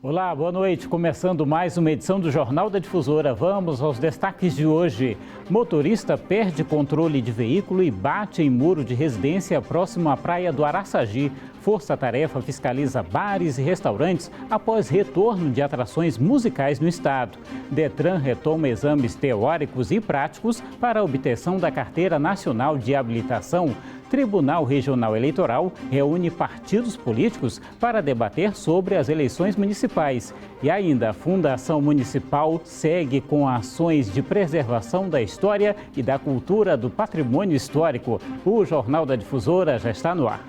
Olá, boa noite. Começando mais uma edição do Jornal da Difusora. Vamos aos destaques de hoje. Motorista perde controle de veículo e bate em muro de residência próximo à praia do Araçagi. Força-tarefa fiscaliza bares e restaurantes após retorno de atrações musicais no estado. Detran retoma exames teóricos e práticos para a obtenção da Carteira Nacional de Habilitação. Tribunal Regional Eleitoral reúne partidos políticos para debater sobre as eleições municipais. E ainda, a Fundação Municipal segue com ações de preservação da história e da cultura do patrimônio histórico. O Jornal da Difusora já está no ar.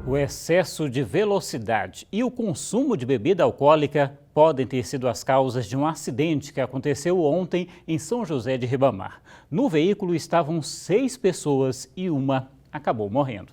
O excesso de velocidade e o consumo de bebida alcoólica podem ter sido as causas de um acidente que aconteceu ontem em São José de Ribamar. No veículo estavam 6 pessoas e uma acabou morrendo.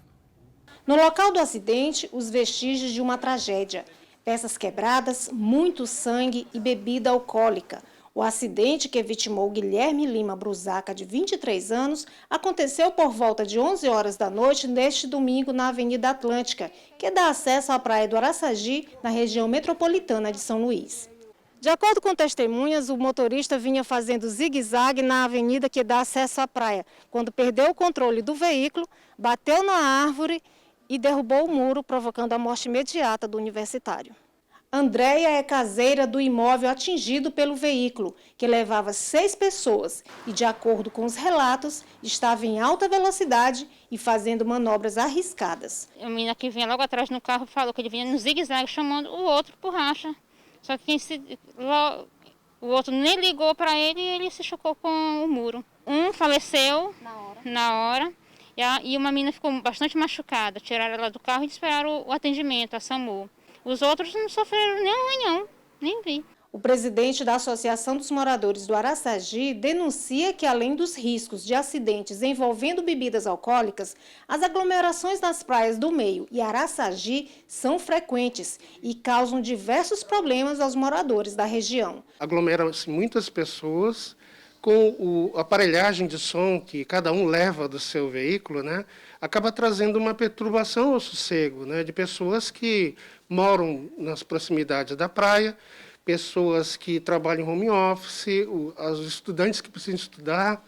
No local do acidente, os vestígios de uma tragédia. Peças quebradas, muito sangue e bebida alcoólica. O acidente que vitimou Guilherme Lima Brusaca, de 23 anos, aconteceu por volta de 11 horas da noite neste domingo na Avenida Atlântica, que dá acesso à praia do Araçagi, na região metropolitana de São Luís. De acordo com testemunhas, o motorista vinha fazendo zigue-zague na avenida que dá acesso à praia, quando perdeu o controle do veículo, bateu na árvore e derrubou o muro, provocando a morte imediata do universitário. Andréia é caseira do imóvel atingido pelo veículo, que levava 6 pessoas e, de acordo com os relatos, estava em alta velocidade e fazendo manobras arriscadas. A menina que vinha logo atrás no carro falou que ele vinha no zigue-zague chamando o outro por racha. Só que o outro nem ligou para ele e ele se chocou com o muro. Um faleceu na hora e uma menina ficou bastante machucada. Tiraram ela do carro e esperaram o atendimento, a SAMU. Os outros não sofreram nem arranhão, nem vi. O presidente da Associação dos Moradores do Araçagi denuncia que, além dos riscos de acidentes envolvendo bebidas alcoólicas, as aglomerações nas praias do Meio e Araçagi são frequentes e causam diversos problemas aos moradores da região. Aglomeram-se muitas pessoas com a aparelhagem de som que cada um leva do seu veículo, né? Acaba trazendo uma perturbação ao sossego, né? De pessoas que moram nas proximidades da praia, pessoas que trabalham em home office, os estudantes que precisam estudar,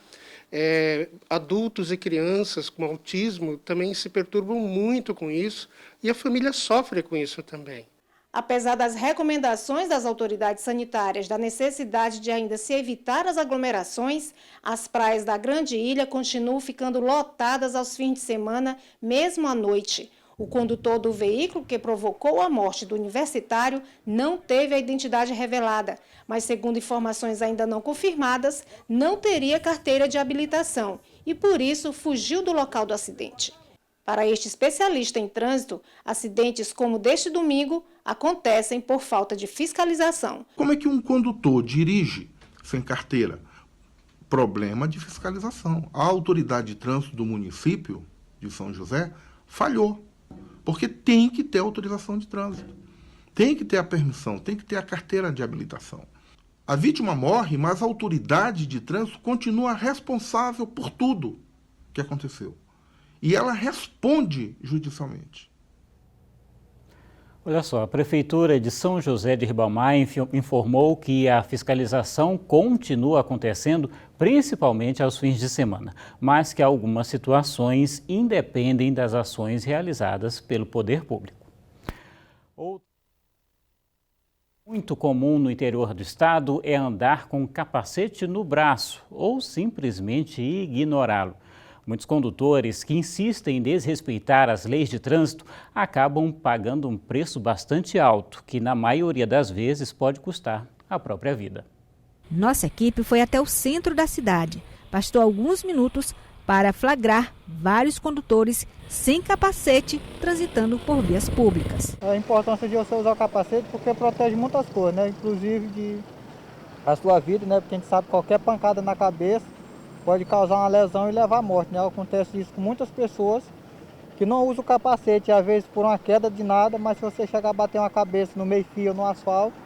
adultos e crianças com autismo também se perturbam muito com isso e a família sofre com isso também. Apesar das recomendações das autoridades sanitárias da necessidade de ainda se evitar as aglomerações, as praias da Grande Ilha continuam ficando lotadas aos fins de semana, mesmo à noite. O condutor do veículo que provocou a morte do universitário não teve a identidade revelada, mas, segundo informações ainda não confirmadas, não teria carteira de habilitação e, por isso, fugiu do local do acidente. Para este especialista em trânsito, acidentes como deste domingo acontecem por falta de fiscalização. Como é que um condutor dirige sem carteira? Problema de fiscalização. A autoridade de trânsito do município de São José falhou. Porque tem que ter autorização de trânsito, tem que ter a permissão, tem que ter a carteira de habilitação. A vítima morre, mas a autoridade de trânsito continua responsável por tudo que aconteceu. E ela responde judicialmente. Olha só, a Prefeitura de São José de Ribamar informou que a fiscalização continua acontecendo, principalmente aos fins de semana, mas que algumas situações independem das ações realizadas pelo poder público. Muito comum no interior do estado é andar com capacete no braço ou simplesmente ignorá-lo. Muitos condutores que insistem em desrespeitar as leis de trânsito acabam pagando um preço bastante alto, que na maioria das vezes pode custar a própria vida. Nossa equipe foi até o centro da cidade. Bastou alguns minutos para flagrar vários condutores sem capacete transitando por vias públicas. A importância de você usar o capacete porque protege muitas coisas, né? Inclusive a sua vida, né? Porque a gente sabe que qualquer pancada na cabeça pode causar uma lesão e levar à morte, né? Acontece isso com muitas pessoas que não usam o capacete, às vezes por uma queda de nada, mas se você chegar a bater uma cabeça no meio-fio ou no asfalto,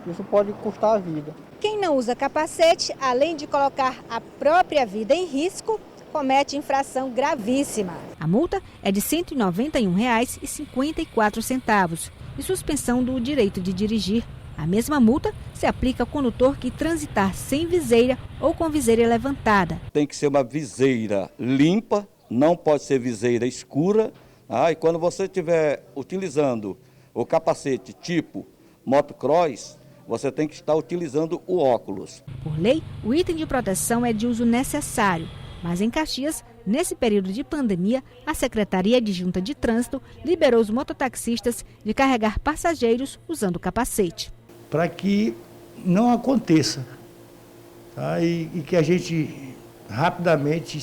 isso pode custar a vida. Quem não usa capacete, além de colocar a própria vida em risco, comete infração gravíssima. A multa é de R$ 191,54 e suspensão do direito de dirigir. A mesma multa se aplica ao condutor que transitar sem viseira ou com viseira levantada. Tem que ser uma viseira limpa, não pode ser viseira escura. E quando você estiver utilizando o capacete tipo motocross, você tem que estar utilizando o óculos. Por lei, o item de proteção é de uso necessário, mas em Caxias, nesse período de pandemia, a Secretaria Adjunta de Trânsito liberou os mototaxistas de carregar passageiros usando capacete. Para que não aconteça, tá? E que a gente rapidamente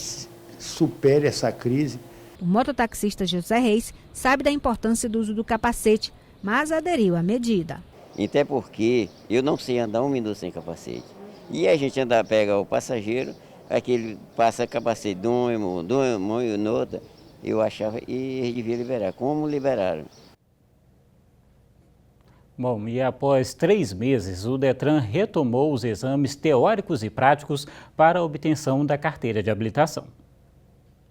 supere essa crise. O mototaxista José Reis sabe da importância do uso do capacete, mas aderiu à medida. Até porque eu não sei andar 1 minuto sem capacete. E a gente pega o passageiro, aquele passa capacete de um e no outro, eu achava e eles deviam liberar. Como liberaram? Bom, e após 3 meses, o Detran retomou os exames teóricos e práticos para a obtenção da carteira de habilitação.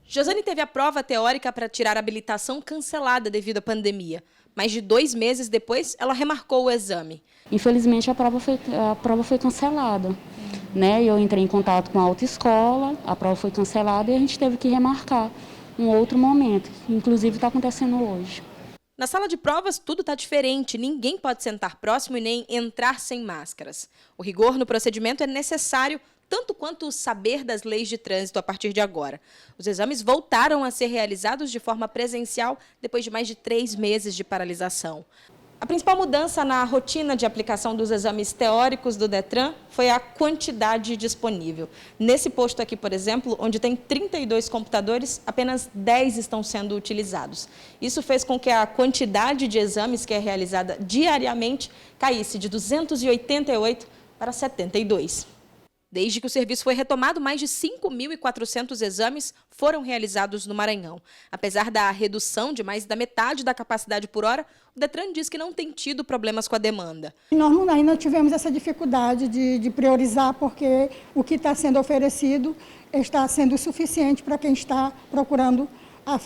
Josane teve a prova teórica para tirar a habilitação cancelada devido à pandemia. Mais de 2 meses depois, ela remarcou o exame. Infelizmente, a prova foi cancelada. Eu entrei em contato com a autoescola, a prova foi cancelada e a gente teve que remarcar um outro momento, que inclusive está acontecendo hoje. Na sala de provas, tudo está diferente. Ninguém pode sentar próximo e nem entrar sem máscaras. O rigor no procedimento é necessário, tanto quanto o saber das leis de trânsito a partir de agora. Os exames voltaram a ser realizados de forma presencial depois de mais de 3 meses de paralisação. A principal mudança na rotina de aplicação dos exames teóricos do Detran foi a quantidade disponível. Nesse posto aqui, por exemplo, onde tem 32 computadores, apenas 10 estão sendo utilizados. Isso fez com que a quantidade de exames que é realizada diariamente caísse de 288 para 72. Desde que o serviço foi retomado, mais de 5.400 exames foram realizados no Maranhão. Apesar da redução de mais da metade da capacidade por hora, o Detran diz que não tem tido problemas com a demanda. Nós ainda tivemos essa dificuldade de priorizar, porque o que está sendo oferecido está sendo suficiente para quem está procurando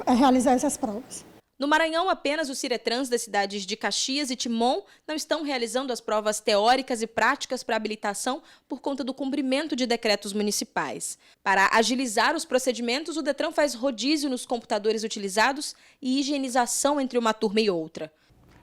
realizar essas provas. No Maranhão, apenas os Ciretrans das cidades de Caxias e Timon não estão realizando as provas teóricas e práticas para habilitação por conta do cumprimento de decretos municipais. Para agilizar os procedimentos, o Detran faz rodízio nos computadores utilizados e higienização entre uma turma e outra.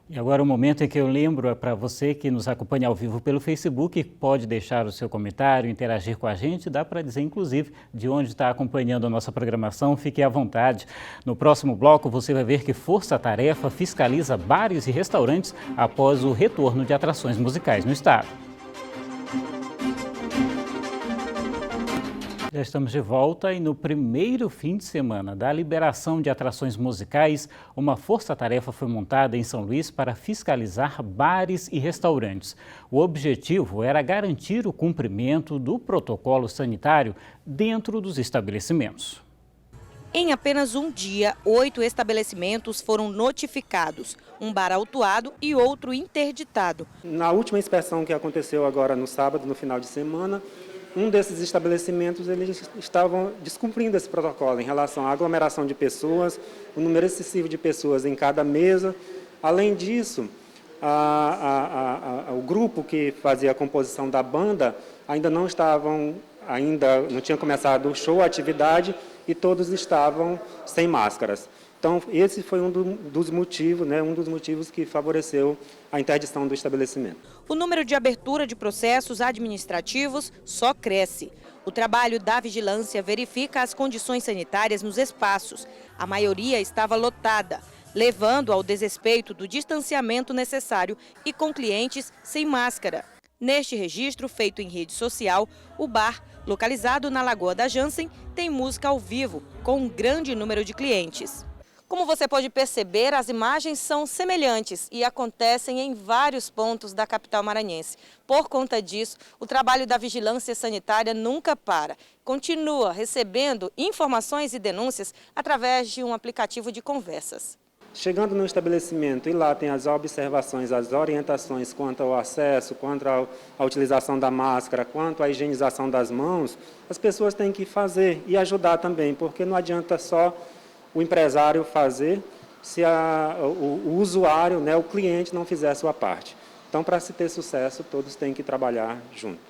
E agora o momento em que eu lembro para você que nos acompanha ao vivo pelo Facebook, pode deixar o seu comentário, interagir com a gente, dá para dizer inclusive de onde está acompanhando a nossa programação, fique à vontade. No próximo bloco você vai ver que Força Tarefa fiscaliza bares e restaurantes após o retorno de atrações musicais no estado. Já estamos de volta e no primeiro fim de semana da liberação de atrações musicais, uma força-tarefa foi montada em São Luís para fiscalizar bares e restaurantes. O objetivo era garantir o cumprimento do protocolo sanitário dentro dos estabelecimentos. Em apenas um dia, 8 estabelecimentos foram notificados, um bar autuado e outro interditado. Na última inspeção que aconteceu agora no sábado, no final de semana, um desses estabelecimentos eles estavam descumprindo esse protocolo em relação à aglomeração de pessoas, o número excessivo de pessoas em cada mesa. Além disso, o grupo que fazia a composição da banda ainda não tinha começado o show, a atividade, e todos estavam sem máscaras. Então, esse foi um dos motivos que favoreceu a interdição do estabelecimento. O número de abertura de processos administrativos só cresce. O trabalho da vigilância verifica as condições sanitárias nos espaços. A maioria estava lotada, levando ao desrespeito do distanciamento necessário e com clientes sem máscara. Neste registro, feito em rede social, o bar, localizado na Lagoa da Jansen, tem música ao vivo, com um grande número de clientes. Como você pode perceber, as imagens são semelhantes e acontecem em vários pontos da capital maranhense. Por conta disso, o trabalho da vigilância sanitária nunca para. Continua recebendo informações e denúncias através de um aplicativo de conversas. Chegando no estabelecimento e lá tem as observações, as orientações quanto ao acesso, quanto à utilização da máscara, quanto à higienização das mãos, as pessoas têm que fazer e ajudar também, porque não adianta só o empresário fazer se o usuário, né, o cliente, não fizer a sua parte. Então, para se ter sucesso, todos têm que trabalhar juntos.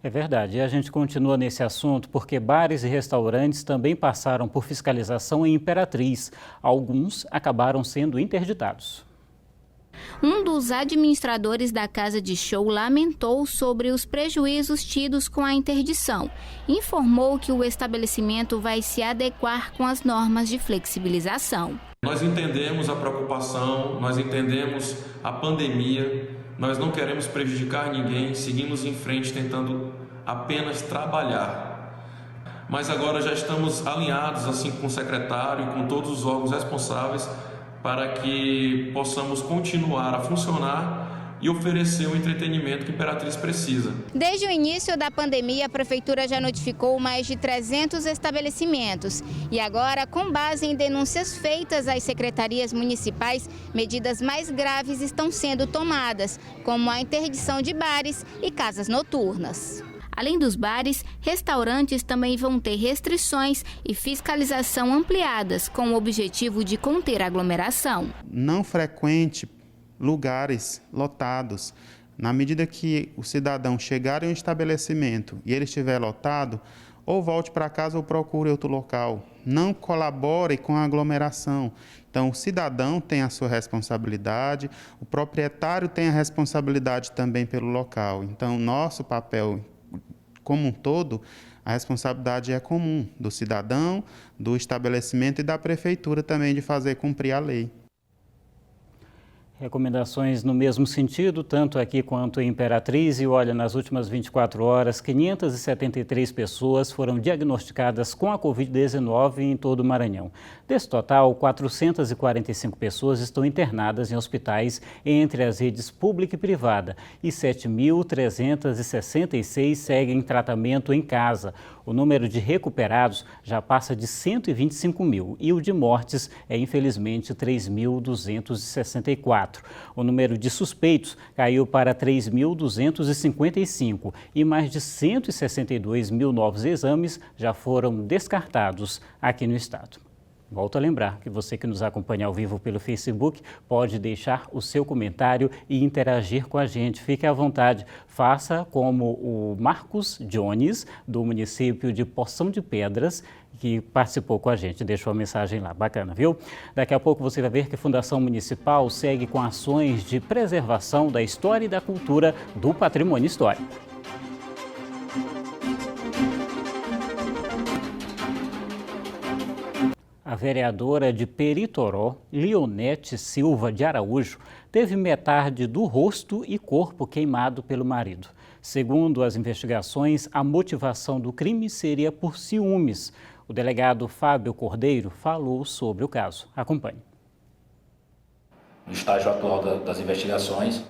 É verdade, e a gente continua nesse assunto porque bares e restaurantes também passaram por fiscalização em Imperatriz. Alguns acabaram sendo interditados. Um dos administradores da casa de show lamentou sobre os prejuízos tidos com a interdição. Informou que o estabelecimento vai se adequar com as normas de flexibilização. Nós entendemos a preocupação, nós entendemos a pandemia, nós não queremos prejudicar ninguém, seguimos em frente tentando apenas trabalhar. Mas agora já estamos alinhados assim com o secretário e com todos os órgãos responsáveis para que possamos continuar a funcionar e oferecer o entretenimento que Imperatriz precisa. Desde o início da pandemia, a Prefeitura já notificou mais de 300 estabelecimentos. E agora, com base em denúncias feitas às secretarias municipais, medidas mais graves estão sendo tomadas, como a interdição de bares e casas noturnas. Além dos bares, restaurantes também vão ter restrições e fiscalização ampliadas, com o objetivo de conter a aglomeração. Não frequente lugares lotados. Na medida que o cidadão chegar em um estabelecimento e ele estiver lotado, ou volte para casa ou procure outro local. Não colabore com a aglomeração. Então, o cidadão tem a sua responsabilidade, o proprietário tem a responsabilidade também pelo local. Então, nosso papel como um todo, a responsabilidade é comum do cidadão, do estabelecimento e da prefeitura também de fazer cumprir a lei. Recomendações no mesmo sentido, tanto aqui quanto em Imperatriz. E olha, nas últimas 24 horas, 573 pessoas foram diagnosticadas com a Covid-19 em todo o Maranhão. Desse total, 445 pessoas estão internadas em hospitais entre as redes pública e privada e 7.366 seguem em tratamento em casa. O número de recuperados já passa de 125 mil e o de mortes é, infelizmente, 3.264. O número de suspeitos caiu para 3.255 e mais de 162 mil novos exames já foram descartados aqui no estado. Volto a lembrar que você que nos acompanha ao vivo pelo Facebook pode deixar o seu comentário e interagir com a gente. Fique à vontade, faça como o Marcos Jones, do município de Poção de Pedras, que participou com a gente, deixou a mensagem lá, bacana, viu? Daqui a pouco você vai ver que a Fundação Municipal segue com ações de preservação da história e da cultura do patrimônio histórico. A vereadora de Peritoró, Leonete Silva de Araújo, teve metade do rosto e corpo queimado pelo marido. Segundo as investigações, a motivação do crime seria por ciúmes. O delegado Fábio Cordeiro falou sobre o caso. Acompanhe. No estágio atual das investigações,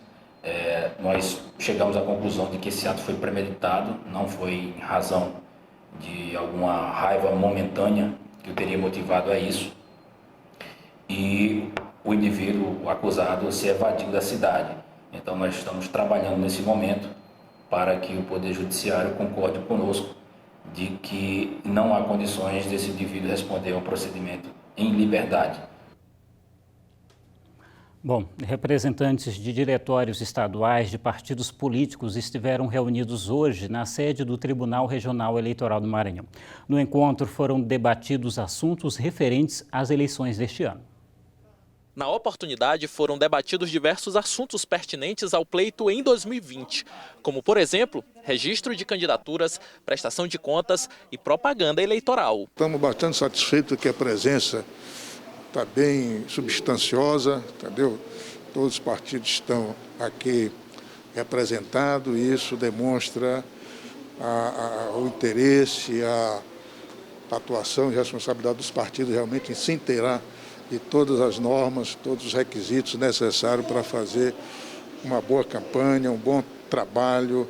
nós chegamos à conclusão de que esse ato foi premeditado, não foi em razão de alguma raiva momentânea que o teria motivado a isso, e o indivíduo, o acusado, se evadiu da cidade. Então nós estamos trabalhando nesse momento para que o Poder Judiciário concorde conosco de que não há condições desse indivíduo responder ao procedimento em liberdade. Bom, representantes de diretórios estaduais de partidos políticos estiveram reunidos hoje na sede do Tribunal Regional Eleitoral do Maranhão. No encontro foram debatidos assuntos referentes às eleições deste ano. Na oportunidade, foram debatidos diversos assuntos pertinentes ao pleito em 2020, como, por exemplo, registro de candidaturas, prestação de contas e propaganda eleitoral. Estamos bastante satisfeitos que a presença está bem substanciosa, entendeu? Todos os partidos estão aqui representados e isso demonstra o interesse, a atuação e responsabilidade dos partidos realmente em se inteirar de todas as normas, todos os requisitos necessários para fazer uma boa campanha, um bom trabalho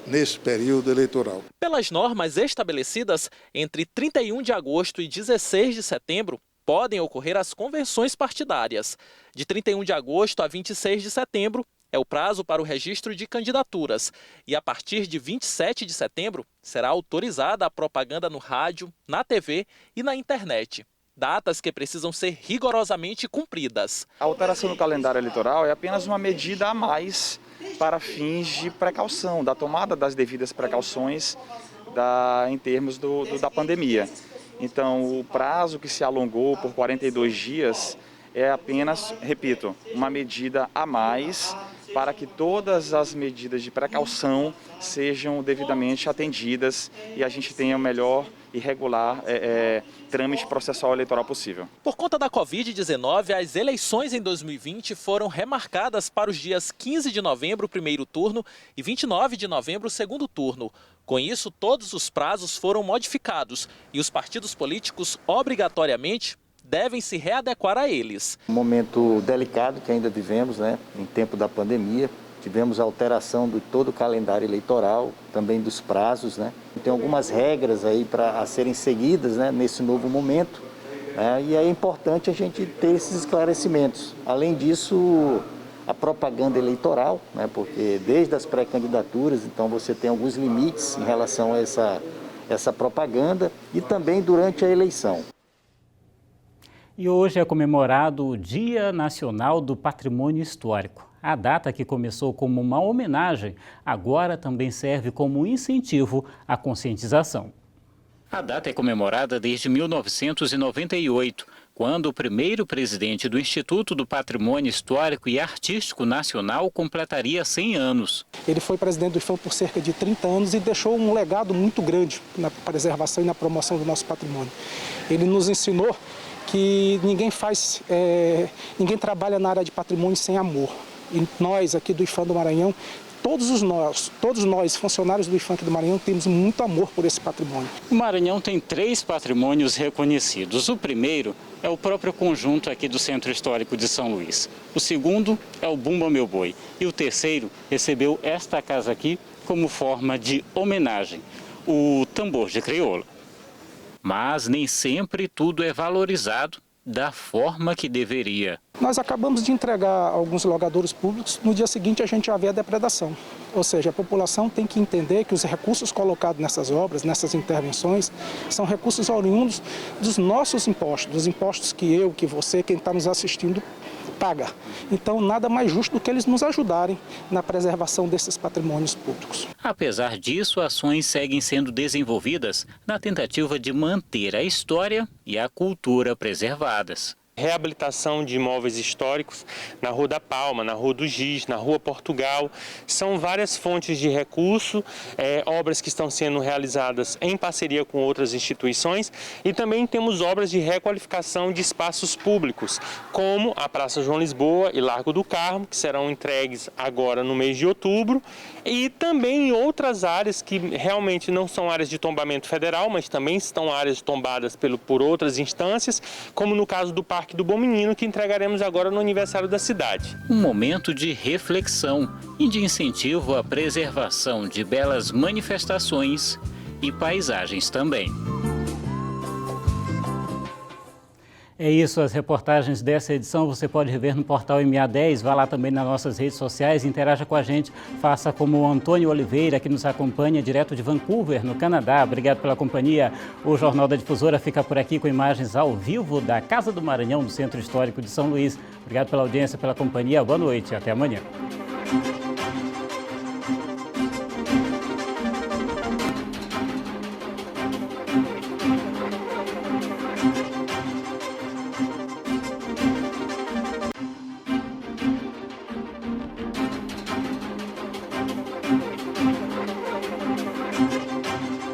nesse período eleitoral. Pelas normas estabelecidas, entre 31 de agosto e 16 de setembro, podem ocorrer as convenções partidárias. De 31 de agosto a 26 de setembro, é o prazo para o registro de candidaturas e, a partir de 27 de setembro, será autorizada a propaganda no rádio, na TV e na internet. Datas que precisam ser rigorosamente cumpridas. A alteração no calendário eleitoral é apenas uma medida a mais para fins de precaução, da tomada das devidas precauções em termos da pandemia. Então, o prazo que se alongou por 42 dias é apenas, repito, uma medida a mais para que todas as medidas de precaução sejam devidamente atendidas e a gente tenha o melhor e regular trâmite processual eleitoral possível. Por conta da Covid-19, as eleições em 2020 foram remarcadas para os dias 15 de novembro, primeiro turno, e 29 de novembro, segundo turno. Com isso, todos os prazos foram modificados e os partidos políticos, obrigatoriamente, devem se readequar a eles. Um momento delicado que ainda vivemos, em tempo da pandemia. Tivemos a alteração de todo o calendário eleitoral, também dos prazos, Tem algumas regras aí a serem seguidas, nesse novo momento, e é importante a gente ter esses esclarecimentos. Além disso, a propaganda eleitoral, porque desde as pré-candidaturas, então você tem alguns limites em relação a essa propaganda e também durante a eleição. E hoje é comemorado o Dia Nacional do Patrimônio Histórico. A data, que começou como uma homenagem, agora também serve como um incentivo à conscientização. A data é comemorada desde 1998, quando o primeiro presidente do Instituto do Patrimônio Histórico e Artístico Nacional completaria 100 anos. Ele foi presidente do IFAM por cerca de 30 anos e deixou um legado muito grande na preservação e na promoção do nosso patrimônio. Ele nos ensinou que ninguém trabalha na área de patrimônio sem amor. E nós aqui do IFAM do Maranhão, todos nós, funcionários do IFAM aqui do Maranhão, temos muito amor por esse patrimônio. O Maranhão tem 3 patrimônios reconhecidos. O primeiro é o próprio conjunto aqui do Centro Histórico de São Luís. O segundo é o Bumba Meu Boi. E o terceiro recebeu esta casa aqui como forma de homenagem, o tambor de crioula. Mas nem sempre tudo é valorizado da forma que deveria. Nós acabamos de entregar alguns logadouros públicos, no dia seguinte a gente já vê a depredação. Ou seja, a população tem que entender que os recursos colocados nessas obras, nessas intervenções, são recursos oriundos dos nossos impostos, dos impostos que eu, que você, quem está nos assistindo, paga. Então, nada mais justo do que eles nos ajudarem na preservação desses patrimônios públicos. Apesar disso, ações seguem sendo desenvolvidas na tentativa de manter a história e a cultura preservadas. Reabilitação de imóveis históricos na Rua da Palma, na Rua do Giz, na Rua Portugal. São várias fontes de recurso, obras que estão sendo realizadas em parceria com outras instituições e também temos obras de requalificação de espaços públicos, como a Praça João Lisboa e Largo do Carmo, que serão entregues agora no mês de outubro, e também em outras áreas que realmente não são áreas de tombamento federal, mas também estão áreas tombadas por outras instâncias, como no caso do Parque do Bom Menino, que entregaremos agora no aniversário da cidade. Um momento de reflexão e de incentivo à preservação de belas manifestações e paisagens também. É isso, as reportagens dessa edição você pode rever no portal MA10, vá lá também nas nossas redes sociais, interaja com a gente, faça como o Antônio Oliveira, que nos acompanha direto de Vancouver, no Canadá. Obrigado pela companhia. O Jornal da Difusora fica por aqui com imagens ao vivo da Casa do Maranhão, do Centro Histórico de São Luís. Obrigado pela audiência, pela companhia, boa noite e até amanhã.